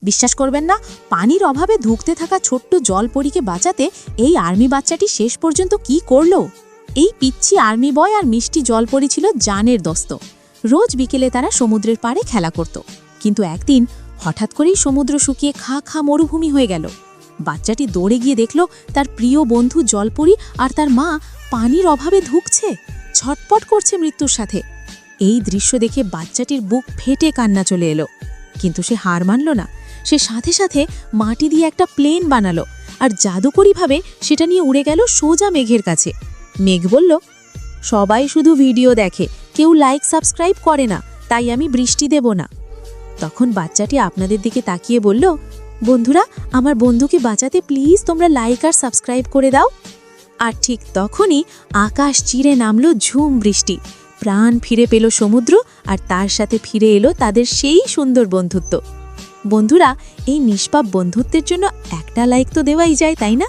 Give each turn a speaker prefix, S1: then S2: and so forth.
S1: বিশ্বাস করবেন না, পানির অভাবে ধুঁকতে থাকা ছোট্ট জলপরীকে বাঁচাতে এই আর্মি বাচ্চাটি শেষ পর্যন্ত কি করলো। এই পিচ্ছি আর্মি বয় আর মিষ্টি জলপরী ছিল জানের দোস্ত। রোজ বিকেলে তারা সমুদ্রের পাড়ে খেলা করত। কিন্তু একদিন হঠাৎ করেই সমুদ্র শুকিয়ে খা খা মরুভূমি হয়ে গেল। বাচ্চাটি দৌড়ে গিয়ে দেখল তার প্রিয় বন্ধু জলপরী আর তার মা পানির অভাবে ধুঁকছে, ছটপট করছে মৃত্যুর সাথে। এই দৃশ্য দেখে বাচ্চাটির বুক ফেটে কান্না চলে এলো। কিন্তু সে হার মানল না। সে সাথে সাথে মাটি দিয়ে একটা প্লেন বানালো আর জাদুকরীভাবে সেটা নিয়ে উড়ে গেল সোজা মেঘের কাছে। মেঘ বলল, সবাই শুধু ভিডিও দেখে, কেউ লাইক সাবস্ক্রাইব করে না, তাই আমি বৃষ্টি দেব না। তখন বাচ্চাটি আপনাদের দিকে তাকিয়ে বলল, বন্ধুরা, আমার বন্ধুকে বাঁচাতে প্লিজ তোমরা লাইক আর সাবস্ক্রাইব করে দাও। আর ঠিক তখনই আকাশ চিরে নামলো ঝুম বৃষ্টি। প্রাণ ফিরে পেল সমুদ্র, আর তার সাথে ফিরে এলো তাদের সেই সুন্দর বন্ধুত্ব। বন্ধুরা, এই নিষ্পাপ বন্ধুত্বের জন্য একটা লাইক তো দেওয়াই যায়, তাই না?